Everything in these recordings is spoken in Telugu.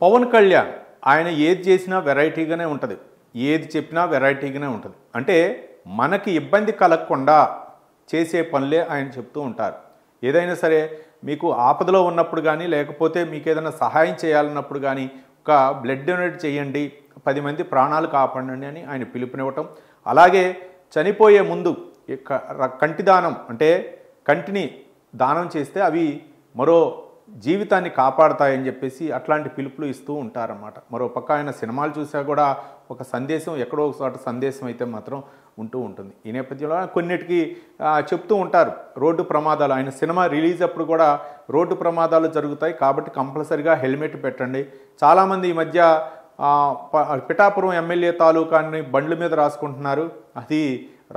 పవన్ కళ్యాణ్ ఆయన ఏది చేసినా వెరైటీగానే ఉంటుంది, ఏది చెప్పినా వెరైటీగానే ఉంటుంది. అంటే మనకి ఇబ్బంది కలగకుండా చేసే పనులే ఆయన చెప్తూ ఉంటారు. ఏదైనా సరే మీకు ఆపదలో ఉన్నప్పుడు కానీ, లేకపోతే మీకు ఏదైనా సహాయం చేయాలన్నప్పుడు కానీ, ఒక బ్లడ్ డొనేట్ చేయండి, 10 మంది ప్రాణాలు కాపాడండి అని ఆయన పిలుపునివ్వటం. అలాగే చనిపోయే ముందు కంటి దానం, అంటే కంటిని దానం చేస్తే అవి మరో జీవితాన్ని కాపాడతాయని చెప్పేసి అట్లాంటి పిలుపులు ఇస్తూ ఉంటారన్నమాట. మరో పక్క ఆయన సినిమాలు చూసా కూడా ఒక సందేశం, ఎక్కడో ఒక చోట సందేశం అయితే మాత్రం ఉంటూ ఉంటుంది. ఈ నేపథ్యంలో కొన్నిటికి చెప్తూ ఉంటారు రోడ్డు ప్రమాదాలు. ఆయన సినిమా రిలీజ్ అప్పుడు కూడా రోడ్డు ప్రమాదాలు జరుగుతాయి కాబట్టి కంపల్సరిగా హెల్మెట్ పెట్టండి. చాలామంది ఈ మధ్య పిఠాపురం ఎమ్మెల్యే తాలూకాని బండ్ల మీద రాసుకుంటున్నారు. అది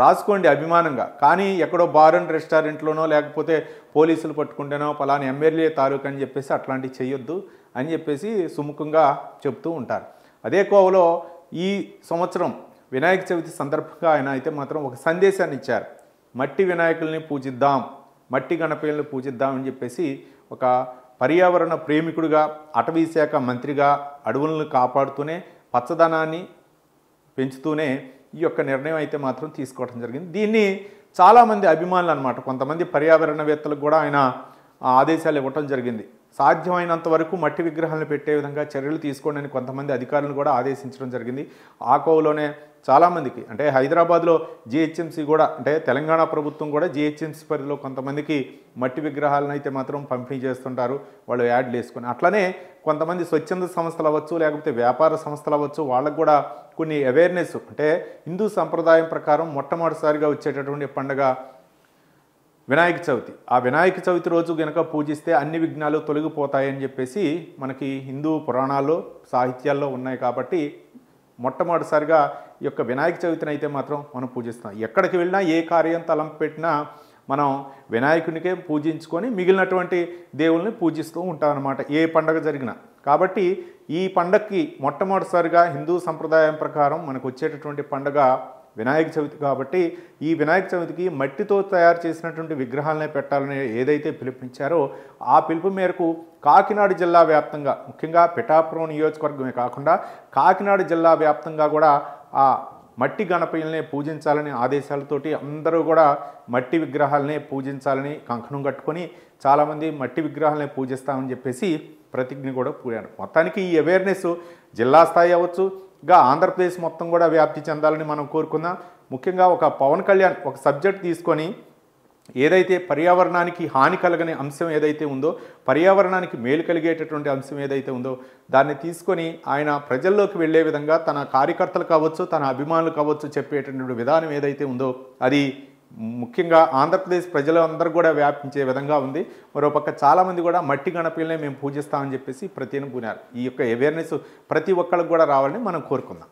రాసుకోండి అభిమానంగా, కానీ ఎక్కడో బార్ అండ్ రెస్టారెంట్లోనో లేకపోతే పోలీసులు పట్టుకుంటేనో పలానా ఎమ్మెల్యే తాలూకా అని చెప్పేసి అట్లాంటివి చేయొద్దు అని చెప్పేసి సుముఖంగా చెప్తూ ఉంటారు. అదే కోవలో ఈ సంవత్సరం వినాయక చవితి సందర్భంగా ఆయన అయితే మాత్రం ఒక సందేశాన్ని ఇచ్చారు. మట్టి వినాయకుల్ని పూజిద్దాం, మట్టి గణపతుల్ని పూజిద్దాం అని చెప్పేసి ఒక పర్యావరణ ప్రేమికుడిగా, అటవీ శాఖ మంత్రిగా అడవులను కాపాడుతూనే పచ్చదనాన్ని పెంచుతూనే ఈ యొక్క నిర్ణయం అయితే మాత్రం తీసుకోవడం జరిగింది. దీన్ని చాలామంది అభిమానులు అనమాట, కొంతమంది పర్యావరణవేత్తలకు కూడా ఆయన ఆదేశాలు ఇవ్వటం జరిగింది. సాధ్యమైనంత వరకు మట్టి విగ్రహాలను పెట్టే విధంగా చర్యలు తీసుకోండి అని కొంతమంది అధికారులను కూడా ఆదేశించడం జరిగింది. ఆ కోవలోనే చాలామందికి, అంటే హైదరాబాద్లో జిహెచ్ఎంసీ కూడా, అంటే తెలంగాణ ప్రభుత్వం కూడా జిహెచ్ఎంసీ పరిధిలో కొంతమందికి మట్టి విగ్రహాలను అయితే మాత్రం పంపిణీ చేస్తుంటారు వాళ్ళు యాడ్లు వేసుకొని. అట్లనే కొంతమంది స్వచ్ఛంద సంస్థలు అవ్వచ్చు, లేకపోతే వ్యాపార సంస్థలు అవ్వచ్చు, వాళ్ళకు కూడా కొన్ని అవేర్నెస్, అంటే హిందూ సంప్రదాయం ప్రకారం మొట్టమొదటిసారిగా వచ్చేటటువంటి పండుగ వినాయక చవితి. ఆ వినాయక చవితి రోజు గనక పూజిస్తే అన్ని విఘ్నాలు తొలగిపోతాయని చెప్పేసి మనకి హిందూ పురాణాల్లో సాహిత్యాల్లో ఉన్నాయి. కాబట్టి మొట్టమొదటిసారిగా ఈ యొక్క వినాయక చవితిని అయితే మాత్రం మనం పూజిస్తాం. ఎక్కడికి వెళ్ళినా ఏ కార్యం తలంపు పెట్టినా మనం వినాయకునికే పూజించుకొని మిగిలినటువంటి దేవుల్ని పూజిస్తూ ఉంటాం అన్నమాట, ఏ పండగ జరిగినా. కాబట్టి ఈ పండగకి మొట్టమొదటిసారిగా హిందూ సంప్రదాయం ప్రకారం మనకు వచ్చేటటువంటి పండగ వినాయక చవితి. కాబట్టి ఈ వినాయక చవితికి మట్టితో తయారు చేసినటువంటి విగ్రహాలనే పెట్టాలని ఏదైతే పిలుపునిచ్చారో ఆ పిలుపు మేరకు కాకినాడ జిల్లా వ్యాప్తంగా, ముఖ్యంగా పిఠాపురం నియోజకవర్గమే కాకుండా కాకినాడ జిల్లా వ్యాప్తంగా కూడా ఆ మట్టి గణపతుల్ని పూజించాలని ఆదేశాలతోటి అందరూ కూడా మట్టి విగ్రహాలనే పూజించాలని కంకణం కట్టుకొని చాలామంది మట్టి విగ్రహాలనే పూజిస్తామని చెప్పేసి ప్రతిజ్ఞ కూడా పూడారు. మొత్తానికి ఈ అవేర్నెస్ జిల్లా స్థాయి అవ్వచ్చు, ఇంకా ఆంధ్రప్రదేశ్ మొత్తం కూడా వ్యాప్తి చెందాలని మనం కోరుకుందాం. ముఖ్యంగా ఒక పవన్ కళ్యాణ్ ఒక సబ్జెక్ట్ తీసుకొని ఏదైతే పర్యావరణానికి హాని కలగని అంశం ఏదైతే ఉందో, పర్యావరణానికి మేలు కలిగేటటువంటి అంశం ఏదైతే ఉందో దాన్ని తీసుకొని ఆయన ప్రజల్లోకి వెళ్ళే విధంగా తన కార్యకర్తలు కావచ్చు, తన అభిమానులు కావచ్చు చెప్పేటటువంటి విధానం ఏదైతే ఉందో అది ముఖ్యంగా ఆంధ్రప్రదేశ్ ప్రజలందరూ కూడా వ్యాపించే విధంగా ఉంది. మరోపక్క చాలామంది కూడా మట్టి గణపతుల్నే మేము పూజిస్తామని చెప్పేసి ప్రతిని పూనారు. ఈ యొక్క అవేర్నెస్ ప్రతి ఒక్కరికి కూడా రావాలని మనం కోరుకుందాం.